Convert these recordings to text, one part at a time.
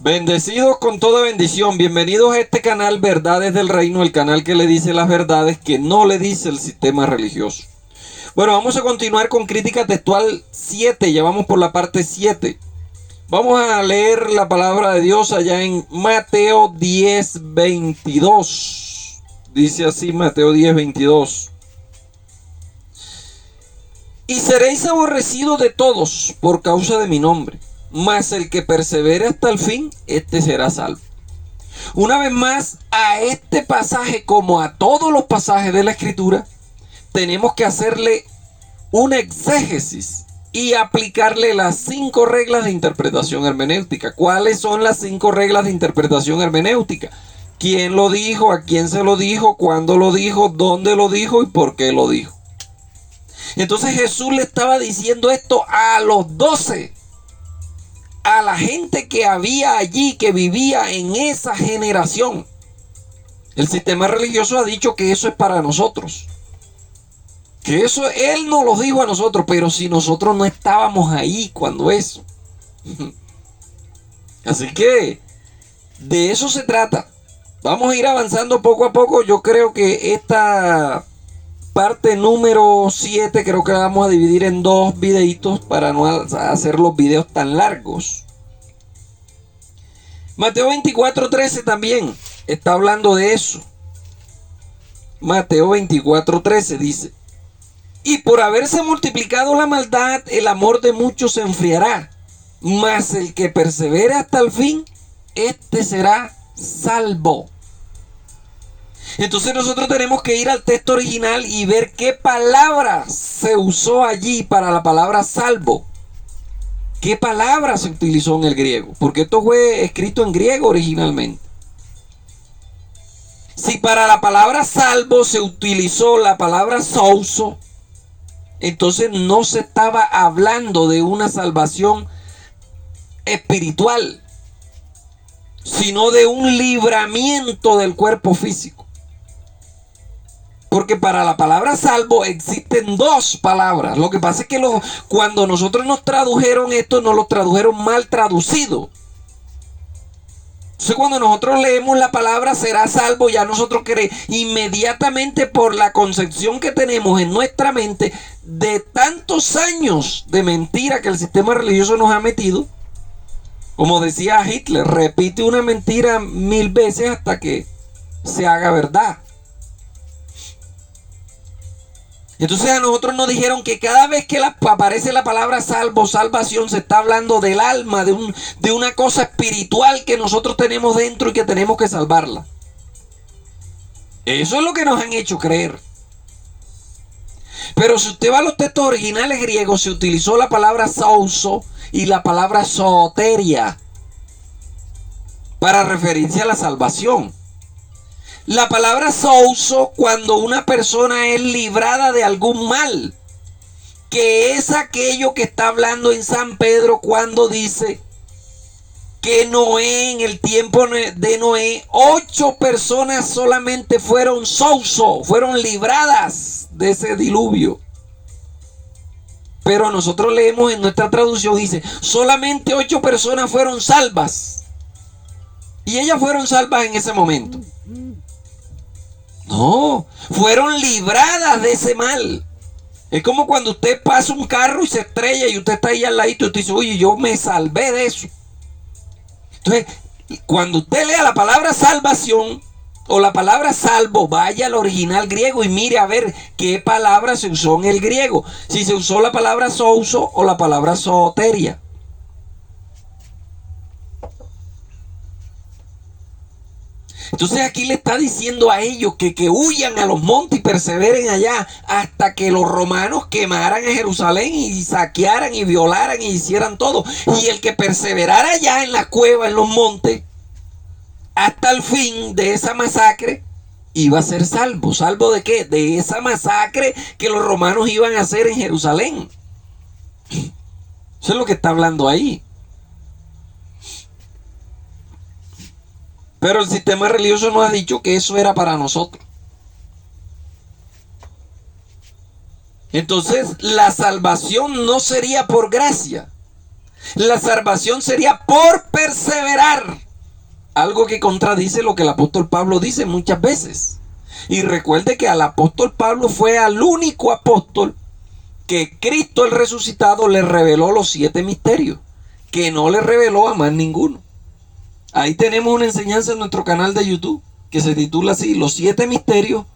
Bendecidos con toda bendición, bienvenidos a este canal Verdades del Reino, el canal que le dice las verdades que no le dice el sistema religioso. Bueno, vamos a continuar con crítica textual 7, ya vamos por la parte 7. Vamos a leer la palabra de Dios allá en Mateo 10:22. Dice así Mateo 10:22. Y seréis aborrecidos de todos por causa de mi nombre, mas el que persevere hasta el fin, este será salvo. Una vez más, a este pasaje, como a todos los pasajes de la Escritura, tenemos que hacerle una exégesis y aplicarle las 5 reglas de interpretación hermenéutica. ¿Cuáles son las 5 reglas de interpretación hermenéutica? ¿Quién lo dijo? ¿A quién se lo dijo? ¿Cuándo lo dijo? ¿Dónde lo dijo? ¿Y por qué lo dijo? Entonces Jesús le estaba diciendo esto a los 12, a la gente que había allí, que vivía en esa generación. El sistema religioso ha dicho que eso es para nosotros, que eso Él nos lo dijo a nosotros, pero si nosotros no estábamos ahí cuando eso. Así que de eso se trata. Vamos a ir avanzando poco a poco. Yo creo que esta parte número 7 creo que la vamos a dividir en 2 videitos para no hacer los videos tan largos. Mateo 24:13 también está hablando de eso. Mateo 24:13 dice: y por haberse multiplicado la maldad, el amor de muchos se enfriará, mas el que persevere hasta el fin, este será salvo. Entonces nosotros tenemos que ir al texto original y ver qué palabra se usó allí para la palabra salvo. ¿Qué palabra se utilizó en el griego? Porque esto fue escrito en griego originalmente. Si para la palabra salvo se utilizó la palabra souso, entonces no se estaba hablando de una salvación espiritual, sino de un libramiento del cuerpo físico. Porque para la palabra salvo existen 2 palabras. Lo que pasa es que cuando nosotros nos tradujeron esto, nos lo tradujeron mal traducido. Entonces cuando nosotros leemos la palabra será salvo, ya nosotros inmediatamente, por la concepción que tenemos en nuestra mente de tantos años de mentira que el sistema religioso nos ha metido, como decía Hitler, repite una mentira 1000 veces hasta que se haga verdad. Entonces a nosotros nos dijeron que cada vez que aparece la palabra salvo, salvación, se está hablando del alma, de una cosa espiritual que nosotros tenemos dentro y que tenemos que salvarla. Eso es lo que nos han hecho creer. Pero si usted va a los textos originales griegos, se utilizó la palabra souso y la palabra soteria para referirse a la salvación. La palabra souso, cuando una persona es librada de algún mal, que es aquello que está hablando en San Pedro cuando dice que Noé, en el tiempo de Noé, 8 personas solamente fueron souso, fueron libradas de ese diluvio. Pero nosotros leemos en nuestra traducción, dice, solamente 8 personas fueron salvas. Y ellas fueron salvas en ese momento. No, fueron libradas de ese mal. Es como cuando usted pasa un carro y se estrella y usted está ahí al ladito y usted dice, oye, yo me salvé de eso. Entonces, cuando usted lea la palabra salvación o la palabra salvo, vaya al original griego y mire a ver qué palabra se usó en el griego. Si se usó la palabra souso o la palabra soteria. Entonces aquí le está diciendo a ellos que huyan a los montes y perseveren allá hasta que los romanos quemaran a Jerusalén y saquearan y violaran y hicieran todo. Y el que perseverara allá en la cueva, en los montes, hasta el fin de esa masacre, iba a ser salvo. ¿Salvo de qué? De esa masacre que los romanos iban a hacer en Jerusalén. Eso es lo que está hablando ahí. Pero el sistema religioso nos ha dicho que eso era para nosotros. Entonces, la salvación no sería por gracia. La salvación sería por perseverar. Algo que contradice lo que el apóstol Pablo dice muchas veces. Y recuerde que al apóstol Pablo fue al único apóstol que Cristo el resucitado le reveló los 7 misterios, que no le reveló a más ninguno. Ahí tenemos una enseñanza en nuestro canal de YouTube que se titula así: los 7 misterios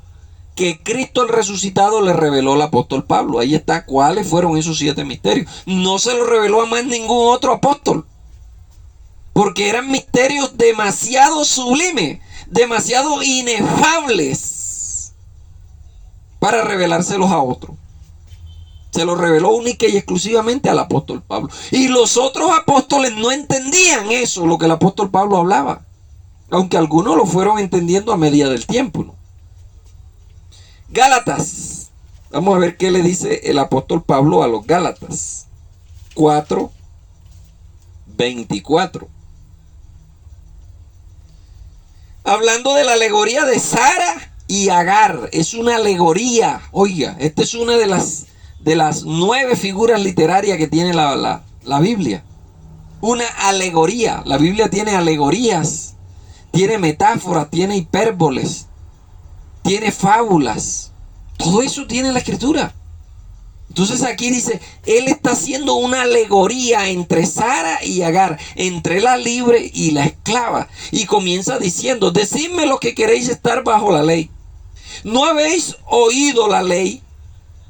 que Cristo el resucitado le reveló al apóstol Pablo. Ahí está cuáles fueron esos 7 misterios. No se los reveló a más ningún otro apóstol, porque eran misterios demasiado sublimes, demasiado inefables para revelárselos a otros. Se lo reveló única y exclusivamente al apóstol Pablo. Y los otros apóstoles no entendían eso, lo que el apóstol Pablo hablaba. Aunque algunos lo fueron entendiendo a medida del tiempo, ¿no? Gálatas. Vamos a ver qué le dice el apóstol Pablo a los Gálatas. 4:24. Hablando de la alegoría de Sara y Agar. Es una alegoría. Oiga, esta es una de las 9 figuras literarias que tiene la Biblia. Una alegoría. La Biblia tiene alegorías, tiene metáforas, tiene hipérboles, tiene fábulas. Todo eso tiene la escritura. Entonces aquí dice, él está haciendo una alegoría entre Sara y Agar, entre la libre y la esclava. Y comienza diciendo: decidme lo que queréis estar bajo la ley. ¿No habéis oído la ley?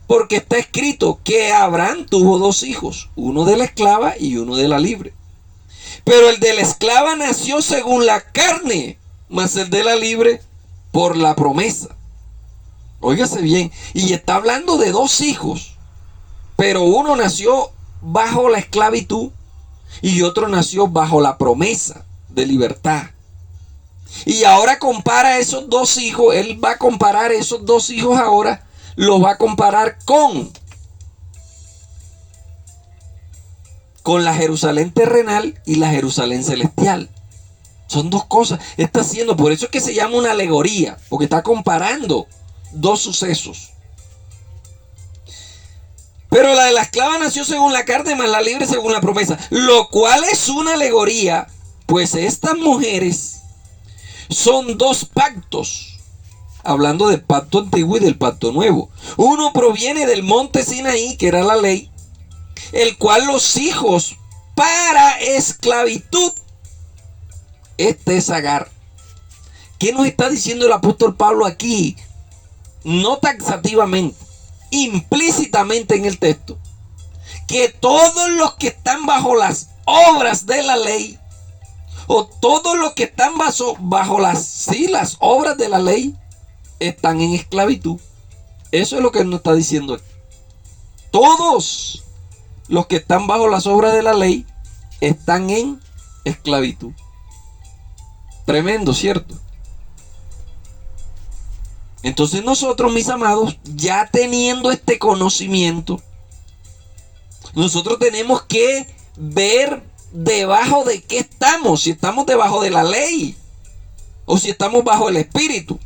Porque está escrito que Abraham tuvo 2 hijos, uno de la esclava y uno de la libre. Pero el de la esclava nació según la carne, mas el de la libre por la promesa. Óigase bien, y está hablando de 2 hijos, pero uno nació bajo la esclavitud y otro nació bajo la promesa de libertad. Y ahora compara esos 2 hijos, él va a comparar esos 2 hijos ahora, lo va a comparar con la Jerusalén terrenal y la Jerusalén celestial. Son 2 cosas. Está haciendo, por eso es que se llama una alegoría, porque está comparando 2 sucesos. Pero la de la esclava nació según la carne, más la libre según la promesa. Lo cual es una alegoría, pues estas mujeres son 2 pactos. Hablando del pacto antiguo y del pacto nuevo. Uno proviene del monte Sinaí, que era la ley, el cual los hijos para esclavitud. Este es Agar. ¿Qué nos está diciendo el apóstol Pablo aquí? No taxativamente, implícitamente en el texto, que todos los que están bajo las obras de la ley, o todos los que están bajo las obras de la ley, están en esclavitud. Eso es lo que él nos está diciendo aquí. Todos los que están bajo las obras de la ley están en esclavitud. Tremendo, ¿cierto? Entonces nosotros, mis amados, ya teniendo este conocimiento, nosotros tenemos que ver debajo de qué estamos. Si estamos debajo de la ley o si estamos bajo el espíritu.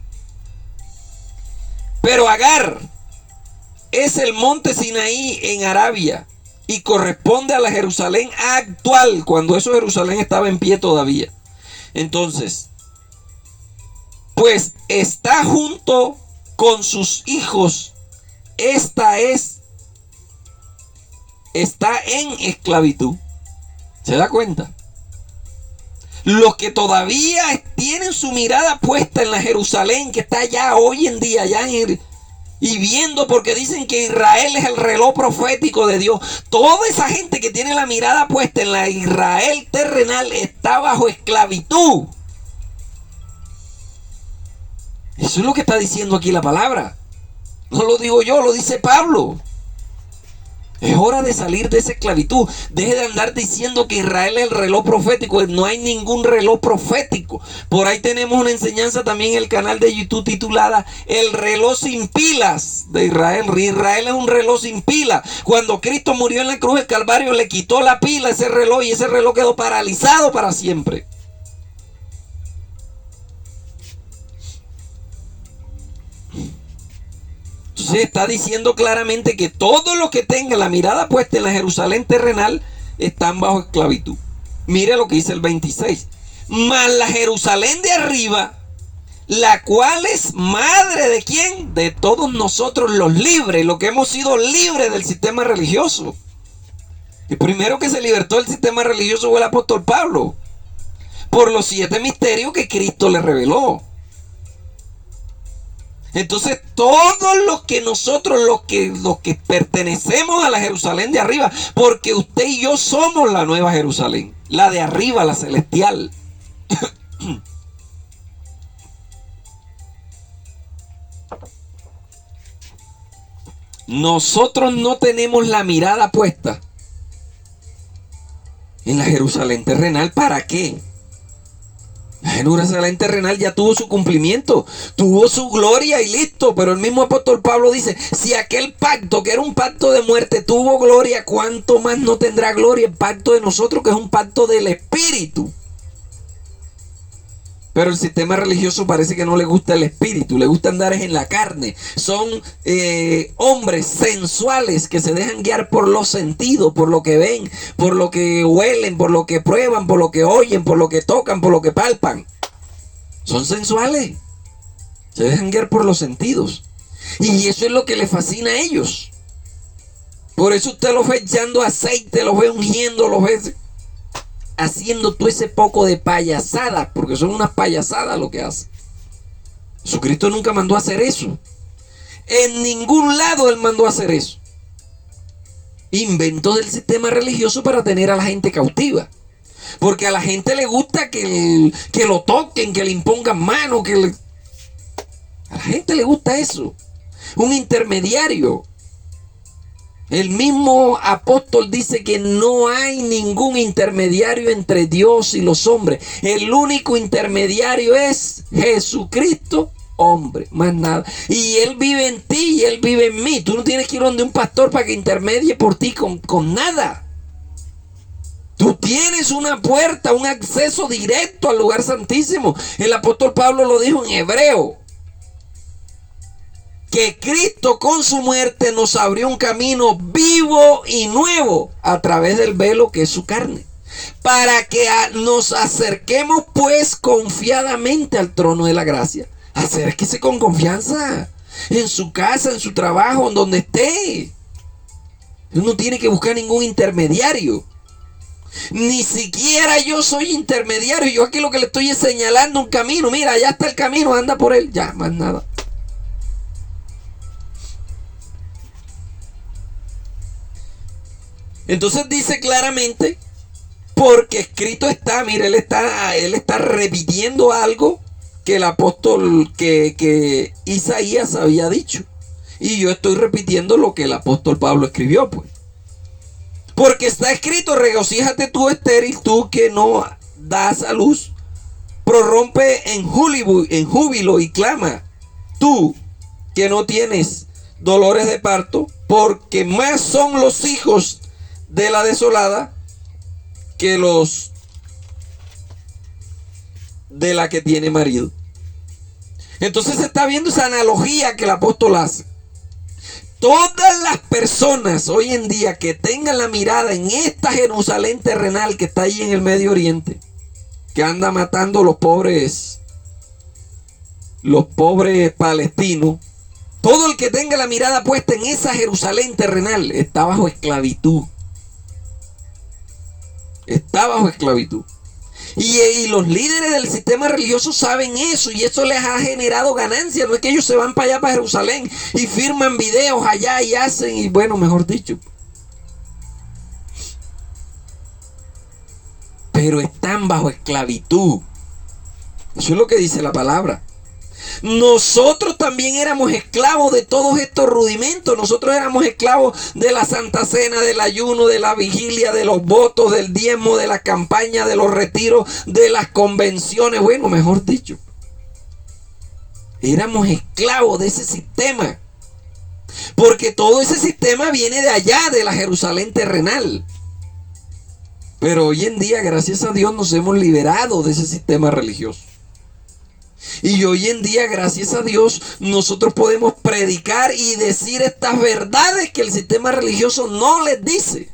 Pero Agar es el monte Sinaí en Arabia y corresponde a la Jerusalén actual, cuando eso Jerusalén estaba en pie todavía. Entonces, pues está junto con sus hijos. Está en esclavitud. ¿Se da cuenta? Los que todavía tienen su mirada puesta en la Jerusalén que está allá hoy en día, y viendo, porque dicen que Israel es el reloj profético de Dios. Toda esa gente que tiene la mirada puesta en la Israel terrenal está bajo esclavitud. Eso es lo que está diciendo aquí la palabra. No lo digo yo, lo dice Pablo. Es hora de salir de esa esclavitud. Deje de andar diciendo que Israel es el reloj profético. No hay ningún reloj profético. Por ahí tenemos una enseñanza también en el canal de YouTube titulada El reloj sin pilas de Israel. Israel es un reloj sin pila. Cuando Cristo murió en la cruz del Calvario, le quitó la pila a ese reloj y ese reloj quedó paralizado para siempre. Entonces está diciendo claramente que todos los que tengan la mirada puesta en la Jerusalén terrenal están bajo esclavitud. Mire lo que dice el 26. Mas la Jerusalén de arriba, la cual es madre de ¿quién? De todos nosotros los libres, los que hemos sido libres del sistema religioso. El primero que se libertó del sistema religioso fue el apóstol Pablo, por los 7 misterios que Cristo le reveló. Entonces todos los que nosotros, los que pertenecemos a la Jerusalén de arriba, porque usted y yo somos la nueva Jerusalén, la de arriba, la celestial. Nosotros no tenemos la mirada puesta en la Jerusalén terrenal. ¿Para qué? La Jerusalén terrenal ya tuvo su cumplimiento, tuvo su gloria y listo. Pero el mismo apóstol Pablo dice, si aquel pacto, que era un pacto de muerte, tuvo gloria, ¿cuánto más no tendrá gloria el pacto de nosotros, que es un pacto del Espíritu? Pero el sistema religioso parece que no le gusta el espíritu, le gusta andar en la carne. Son hombres sensuales que se dejan guiar por los sentidos, por lo que ven, por lo que huelen, por lo que prueban, por lo que oyen, por lo que tocan, por lo que palpan. Son sensuales, se dejan guiar por los sentidos. Y eso es lo que les fascina a ellos. Por eso usted los ve echando aceite, los ve ungiendo, los ve haciendo todo ese poco de payasadas, porque son unas payasadas lo que hacen. Jesucristo nunca mandó a hacer eso. En ningún lado él mandó a hacer eso. Inventó del sistema religioso para tener a la gente cautiva. Porque a la gente le gusta que lo toquen, que le impongan mano, a la gente le gusta eso. Un intermediario. El mismo apóstol dice que no hay ningún intermediario entre Dios y los hombres. El único intermediario es Jesucristo, hombre, más nada. Y Él vive en ti y Él vive en mí. Tú no tienes que ir donde un pastor para que intermedie por ti con nada. Tú tienes una puerta, un acceso directo al lugar santísimo. El apóstol Pablo lo dijo en Hebreo, que Cristo con su muerte nos abrió un camino vivo y nuevo a través del velo que es su carne, para que nos acerquemos pues confiadamente al trono de la gracia. Acérquese con confianza, en su casa, en su trabajo, en donde esté. Uno no tiene que buscar ningún intermediario. Ni siquiera yo soy intermediario. Yo aquí lo que le estoy es señalando un camino. Mira, allá está el camino, anda por él. Ya, más nada. Entonces dice claramente, porque escrito está, mire, él está repitiendo algo que el apóstol, que Isaías había dicho. Y yo estoy repitiendo lo que el apóstol Pablo escribió, pues. Porque está escrito, regocíjate tú estéril, tú que no das a luz, prorrumpe en júbilo y clama, tú que no tienes dolores de parto, porque más son los hijos de la desolada que los de la que tiene marido. Entonces se está viendo esa analogía que el apóstol hace. Todas las personas hoy en día que tengan la mirada en esta Jerusalén terrenal que está ahí en el Medio Oriente, que anda matando los pobres palestinos, todo el que tenga la mirada puesta en esa Jerusalén terrenal está bajo esclavitud. Está bajo esclavitud. Y los líderes del sistema religioso saben eso, y eso les ha generado ganancias. No es que ellos se van para allá, para Jerusalén, y firman videos allá y hacen, y bueno, mejor dicho. Pero están bajo esclavitud. Eso es lo que dice la palabra. Nosotros también éramos esclavos de todos estos rudimentos. Nosotros éramos esclavos de la Santa Cena, del ayuno, de la vigilia, de los votos, del diezmo, de la campaña, de los retiros, de las convenciones. Bueno, mejor dicho, éramos esclavos de ese sistema, porque todo ese sistema viene de allá, de la Jerusalén terrenal. Pero hoy en día, gracias a Dios, nos hemos liberado de ese sistema religioso. Y hoy en día, gracias a Dios, nosotros podemos predicar y decir estas verdades que el sistema religioso no les dice.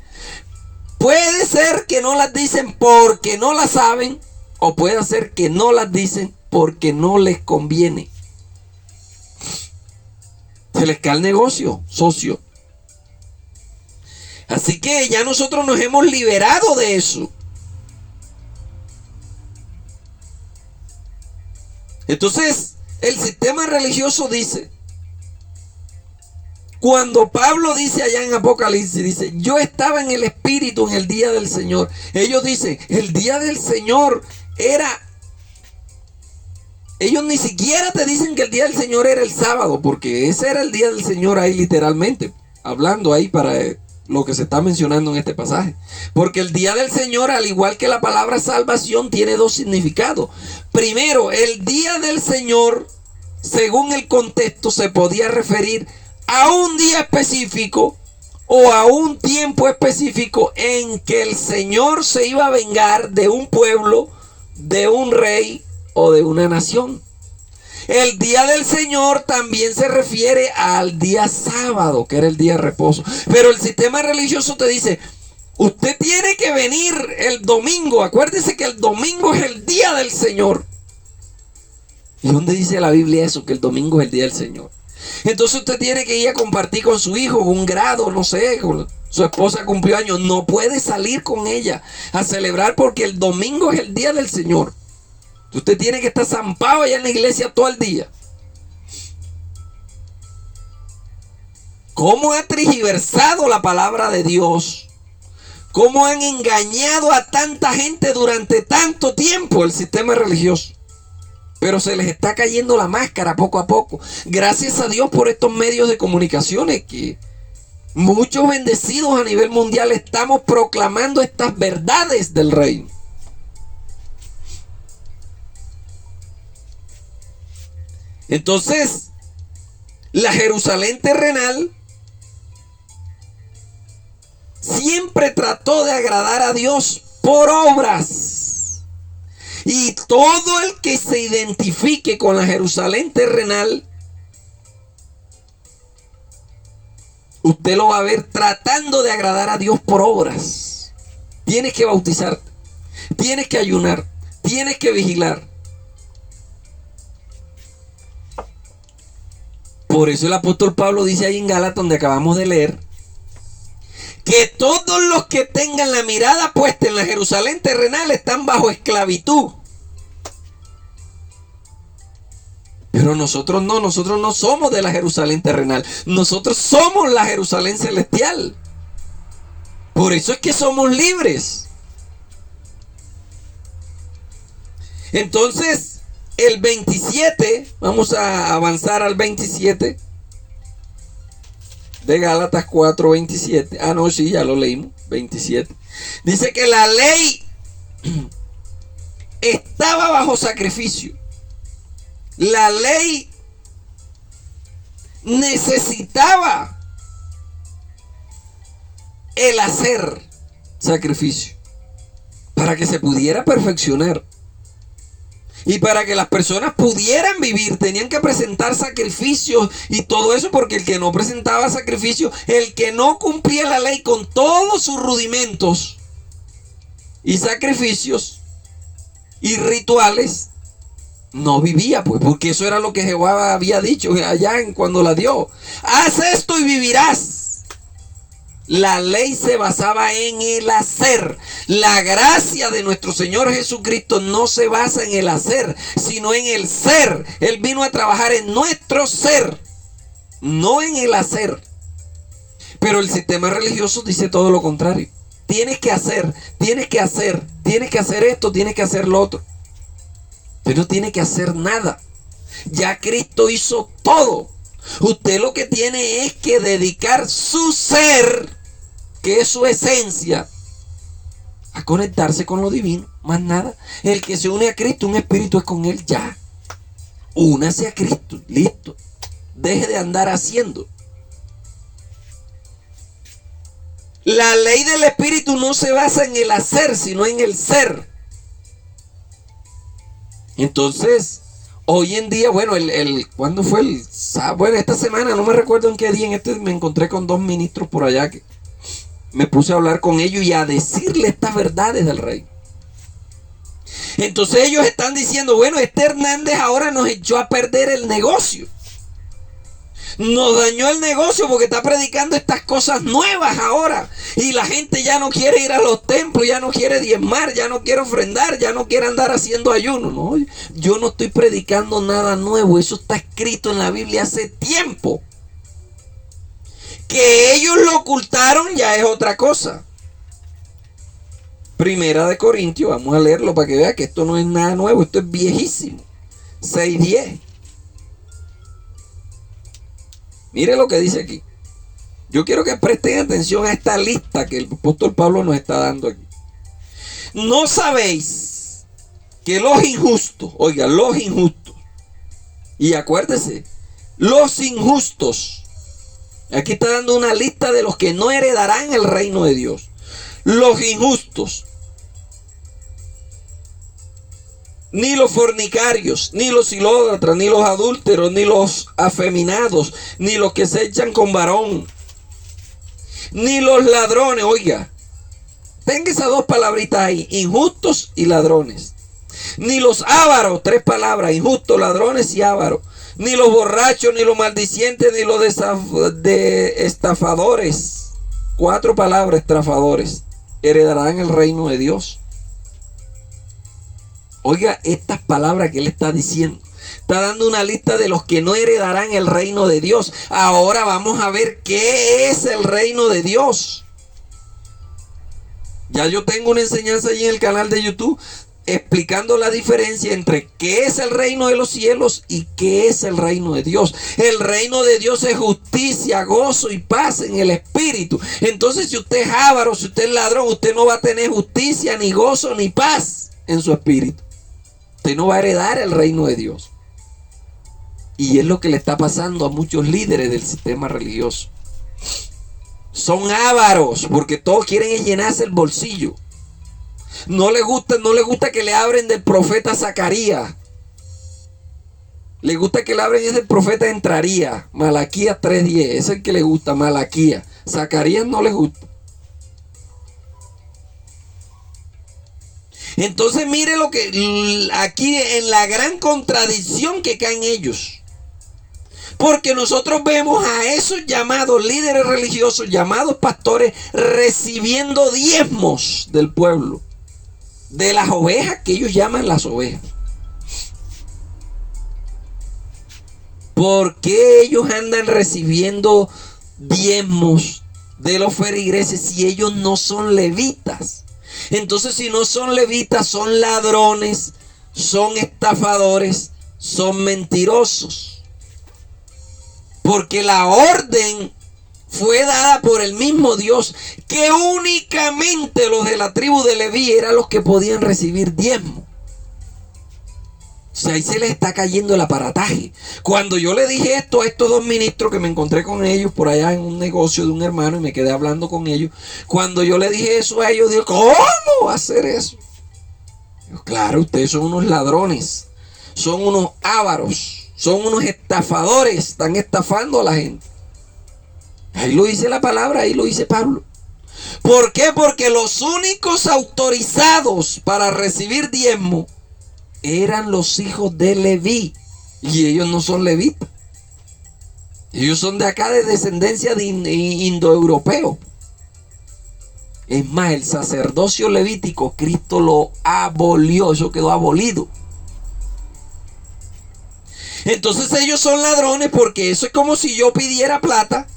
Puede ser que no las dicen porque no las saben, o puede ser que no las dicen porque no les conviene. Se les cae el negocio, socio. Así que ya nosotros nos hemos liberado de eso. Entonces, el sistema religioso dice, cuando Pablo dice allá en Apocalipsis, dice, yo estaba en el Espíritu en el día del Señor. Ellos dicen, el día del Señor era... Ellos ni siquiera te dicen que el día del Señor era el sábado, porque ese era el día del Señor ahí literalmente, hablando ahí para lo que se está mencionando en este pasaje. Porque el día del Señor, al igual que la palabra salvación, tiene dos significados. Primero, el día del Señor, según el contexto, se podía referir a un día específico o a un tiempo específico en que el Señor se iba a vengar de un pueblo, de un rey o de una nación. El día del Señor también se refiere al día sábado, que era el día de reposo. Pero el sistema religioso te dice, usted tiene que venir el domingo. Acuérdese que el domingo es el día del Señor. ¿Y dónde dice la Biblia eso? Que el domingo es el día del Señor. Entonces usted tiene que ir a compartir con su hijo un grado, no sé, su esposa cumplió años. No puede salir con ella a celebrar porque el domingo es el día del Señor. Usted tiene que estar zampado allá en la iglesia todo el día. ¿Cómo ha tergiversado la palabra de Dios? ¿Cómo han engañado a tanta gente durante tanto tiempo el sistema religioso? Pero se les está cayendo la máscara poco a poco. Gracias a Dios por estos medios de comunicaciones que muchos bendecidos a nivel mundial estamos proclamando estas verdades del reino. Entonces, la Jerusalén terrenal siempre trató de agradar a Dios por obras. Y todo el que se identifique con la Jerusalén terrenal, usted lo va a ver tratando de agradar a Dios por obras. Tienes que bautizarte, tienes que ayunar, tienes que vigilar. Por eso el apóstol Pablo dice ahí en Gálatas, donde acabamos de leer, que todos los que tengan la mirada puesta en la Jerusalén terrenal están bajo esclavitud. Pero nosotros no somos de la Jerusalén terrenal. Nosotros somos la Jerusalén celestial. Por eso es que somos libres. Entonces, el 27, vamos a avanzar al 27 de Gálatas 4:27. Ah, no, sí, ya lo leímos, 27. Dice que la ley estaba bajo sacrificio. La ley necesitaba el hacer sacrificio para que se pudiera perfeccionar. Y para que las personas pudieran vivir, tenían que presentar sacrificios y todo eso, porque el que no presentaba sacrificios, el que no cumplía la ley con todos sus rudimentos y sacrificios y rituales, no vivía, pues, porque eso era lo que Jehová había dicho allá en cuando la dio. Haz esto y vivirás. La ley se basaba en el hacer. La gracia de nuestro Señor Jesucristo no se basa en el hacer, sino en el ser. Él vino a trabajar en nuestro ser, no en el hacer. Pero el sistema religioso dice todo lo contrario. Tienes que hacer, tienes que hacer, tienes que hacer esto, tienes que hacer lo otro. Usted no tiene que hacer nada. Ya Cristo hizo todo. Usted lo que tiene es que dedicar su ser, que es su esencia, a conectarse con lo divino, más nada. El que se une a Cristo, un espíritu es con él ya. Únase a Cristo, listo. Deje de andar haciendo. La ley del espíritu no se basa en el hacer, sino en el ser. Entonces, hoy en día, bueno, ¿cuándo fue el sábado? Bueno, esta semana, no me recuerdo en qué día, me encontré con dos ministros por allá Me puse a hablar con ellos y a decirle estas verdades del reino. Entonces ellos están diciendo, bueno, este Hernández ahora nos echó a perder el negocio. Nos dañó el negocio porque está predicando estas cosas nuevas ahora. Y la gente ya no quiere ir a los templos, ya no quiere diezmar, ya no quiere ofrendar, ya no quiere andar haciendo ayuno. No, yo no estoy predicando nada nuevo. Eso está escrito en la Biblia hace tiempo. Que ellos lo ocultaron ya es otra cosa. Primera de Corintios, vamos a leerlo para que vea que esto no es nada nuevo, esto es viejísimo. 6:10. Mire lo que dice aquí. Yo quiero que presten atención a esta lista que el apóstol Pablo nos está dando aquí. ¿No sabéis que los injustos, oiga, los injustos, y acuérdese, los injustos, aquí está dando una lista de los que no heredarán el reino de Dios. Los injustos, ni los fornicarios, ni los idólatras, ni los adúlteros, ni los afeminados, ni los que se echan con varón, ni los ladrones, oiga, tenga esas dos palabritas ahí, injustos y ladrones, ni los ávaros, 3 palabras, injustos, ladrones y ávaros, ni los borrachos, ni los maldicientes, ni los estafadores, 4 palabras, estafadores, heredarán el reino de Dios. Oiga estas palabras que él está diciendo. Está dando una lista de los que no heredarán el reino de Dios. Ahora vamos a ver qué es el reino de Dios. Ya yo tengo una enseñanza allí en el canal de YouTube explicando la diferencia entre qué es el reino de los cielos y qué es el reino de Dios. El reino de Dios es justicia, gozo y paz en el espíritu. Entonces, si usted es avaro, si usted es ladrón, usted no va a tener justicia, ni gozo, ni paz en su espíritu. Usted no va a heredar el reino de Dios. Y es lo que le está pasando a muchos líderes del sistema religioso. Son ávaros porque todos quieren llenarse el bolsillo. No les gusta que le abren del profeta Zacarías. Le gusta que le abren es del profeta Entraría. Malaquías 3:10. Es el que le gusta, Malaquías. Zacarías no les gusta. Entonces mire lo que aquí en la gran contradicción que caen ellos. Porque nosotros vemos a esos llamados líderes religiosos, llamados pastores, recibiendo diezmos del pueblo, de las ovejas que ellos llaman las ovejas. ¿Por qué ellos andan recibiendo diezmos de los feligreses si ellos no son levitas? Entonces, si no son levitas, son ladrones, son estafadores, son mentirosos. Porque la orden fue dada por el mismo Dios, que únicamente los de la tribu de Leví eran los que podían recibir diezmo. O sea, ahí se les está cayendo el aparataje. Cuando yo le dije esto a estos 2 ministros que me encontré con ellos por allá en un negocio de un hermano y me quedé hablando con ellos, cuando yo le dije eso a ellos, digo, ¿cómo va a hacer eso? Digo, claro, ustedes son unos ladrones, son unos ávaros, son unos estafadores, están estafando a la gente. Ahí lo dice la palabra, ahí lo dice Pablo. ¿Por qué? Porque los únicos autorizados para recibir diezmo eran los hijos de Leví. Y ellos no son levitas. Ellos son de acá, de descendencia de indoeuropeo. Es más, el sacerdocio levítico, Cristo lo abolió. Eso quedó abolido. Entonces ellos son ladrones, porque eso es como si yo pidiera plata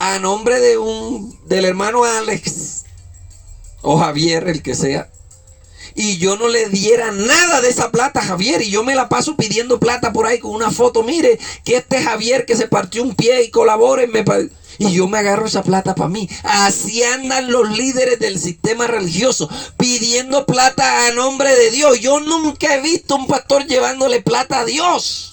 a nombre del hermano Alex o Javier, el que sea, y yo no le diera nada de esa plata a Javier, y yo me la paso pidiendo plata por ahí con una foto. Mire que este Javier que se partió un pie y colabórenme, y yo me agarro esa plata para mí. Así andan los líderes del sistema religioso, pidiendo plata a nombre de Dios. Yo nunca he visto un pastor llevándole plata a Dios.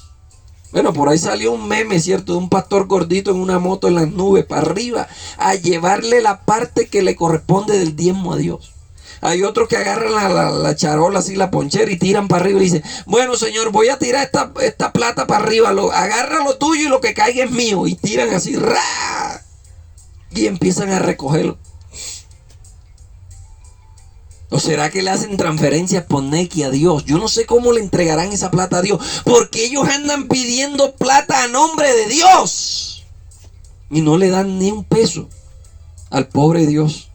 Bueno, por ahí salió un meme, ¿cierto? De un pastor gordito en una moto en las nubes para arriba a llevarle la parte que le corresponde del diezmo a Dios. Hay otros que agarran la charola, así la ponchera, y tiran para arriba y dicen, bueno, Señor, voy a tirar esta plata para arriba, agarra lo tuyo y lo que caiga es mío. Y tiran así, ¡ra! Y empiezan a recogerlo. ¿O será que le hacen transferencias por Nequi a Dios? Yo no sé cómo le entregarán esa plata a Dios, porque ellos andan pidiendo plata a nombre de Dios y no le dan ni un peso al pobre Dios.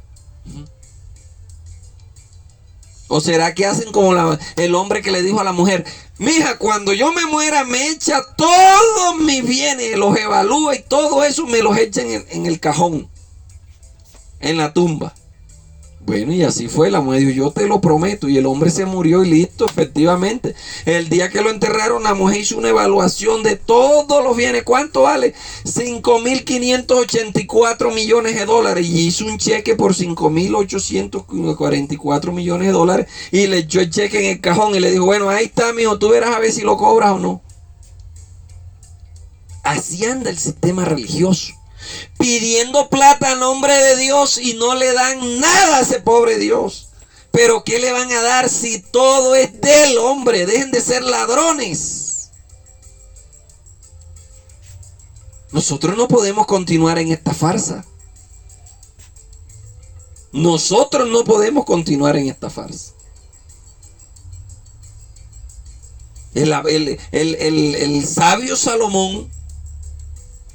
¿O será que hacen como el hombre que le dijo a la mujer: mija, cuando yo me muera me echa todos mis bienes, los evalúa y todo eso me los echa en el cajón, en la tumba? Bueno, y así fue. La mujer dijo: yo te lo prometo. Y el hombre se murió y listo, efectivamente. El día que lo enterraron, la mujer hizo una evaluación de todos los bienes. ¿Cuánto vale? 5.584 millones de dólares. Y hizo un cheque por 5.844 millones de dólares. Y le echó el cheque en el cajón y le dijo: bueno, ahí está, mijo, tú verás a ver si lo cobras o no. Así anda el sistema religioso, pidiendo plata a nombre de Dios y no le dan nada a ese pobre Dios. Pero ¿qué le van a dar si todo es del hombre? Dejen de ser ladrones. Nosotros no podemos continuar en esta farsa. Nosotros no podemos continuar en esta farsa. El sabio Salomón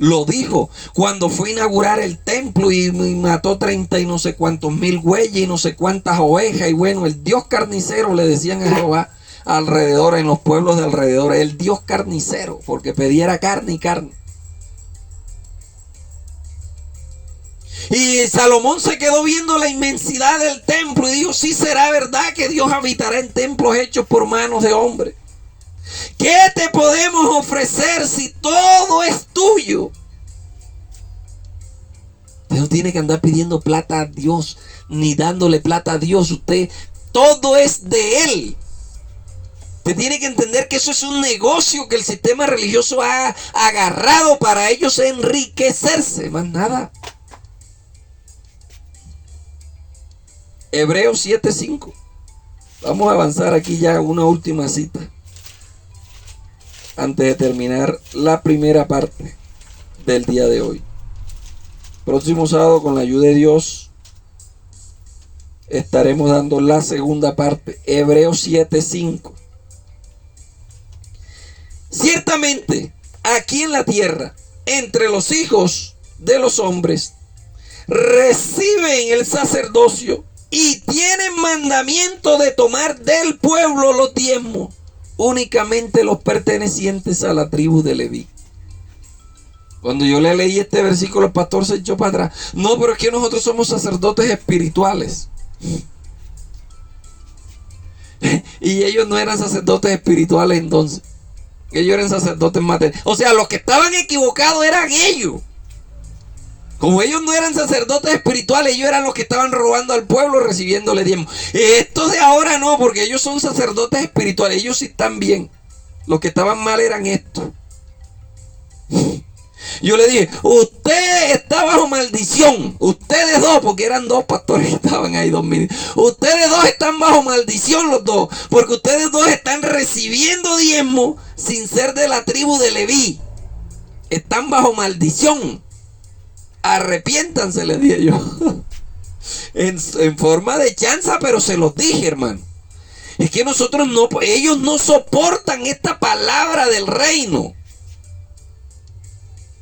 lo dijo cuando fue a inaugurar el templo y mató 30 y no sé cuántos mil bueyes y no sé cuántas ovejas. Y bueno, el Dios carnicero le decían a Jehová alrededor, en los pueblos de alrededor, el Dios carnicero, porque pedía carne y carne. Y Salomón se quedó viendo la inmensidad del templo y dijo: sí, será verdad que Dios habitará en templos hechos por manos de hombre. ¿Qué te podemos ofrecer si todo es tuyo? Usted no tiene que andar pidiendo plata a Dios, ni dándole plata a Dios. Usted, todo es de Él. Usted tiene que entender que eso es un negocio que el sistema religioso ha agarrado para ellos enriquecerse, más nada. Hebreos 7:5. Vamos a avanzar aquí ya una última cita antes de terminar la primera parte del día de hoy. Próximo sábado, con la ayuda de Dios, estaremos dando la segunda parte. Hebreos 7:5. Ciertamente, aquí en la tierra, entre los hijos de los hombres, reciben el sacerdocio y tienen mandamiento de tomar del pueblo los diezmos, únicamente los pertenecientes a la tribu de Leví. Cuando yo le leí este versículo, el pastor se echó para atrás. No, pero es que nosotros somos sacerdotes espirituales. Y ellos no eran sacerdotes espirituales entonces. Ellos eran sacerdotes materiales. O sea, los que estaban equivocados eran ellos. Como ellos no eran sacerdotes espirituales, ellos eran los que estaban robando al pueblo, recibiéndole diezmo. Estos de ahora no, porque ellos son sacerdotes espirituales. Ellos sí están bien. Los que estaban mal eran estos. Yo le dije: usted está bajo maldición. Ustedes dos, porque eran dos pastores que estaban ahí, 2 minutos. Ustedes dos están bajo maldición, los dos, porque ustedes dos están recibiendo diezmo sin ser de la tribu de Leví. Están bajo maldición. Arrepiéntanse, les dije yo. en forma de chanza, pero se los dije, hermano. Es que ellos no soportan esta palabra del reino.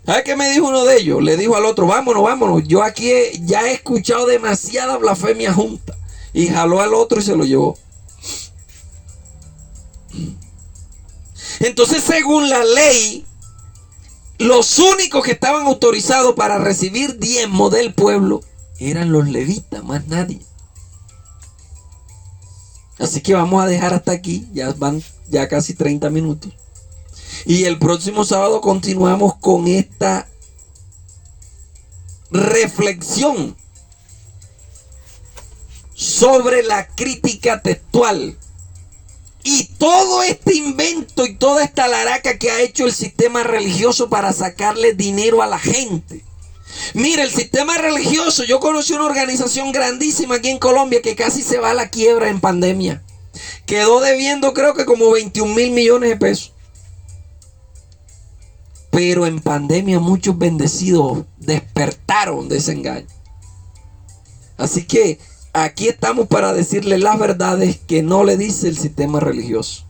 ¿Sabes qué me dijo uno de ellos? Le dijo al otro: vámonos. Yo aquí ya he escuchado demasiada blasfemia junta. Y jaló al otro y se lo llevó. Entonces, según la ley, los únicos que estaban autorizados para recibir diezmo del pueblo eran los levitas, más nadie. Así que vamos a dejar hasta aquí. Ya van casi 30 minutos. Y el próximo sábado continuamos con esta reflexión sobre la crítica textual y todo este invento y toda esta laraca que ha hecho el sistema religioso para sacarle dinero a la gente. Mire, el sistema religioso, yo conocí una organización grandísima aquí en Colombia que casi se va a la quiebra en pandemia. Quedó debiendo, creo que como 21.000 millones de pesos. Pero en pandemia muchos bendecidos despertaron de ese engaño. Así que aquí estamos para decirle las verdades que no le dice el sistema religioso.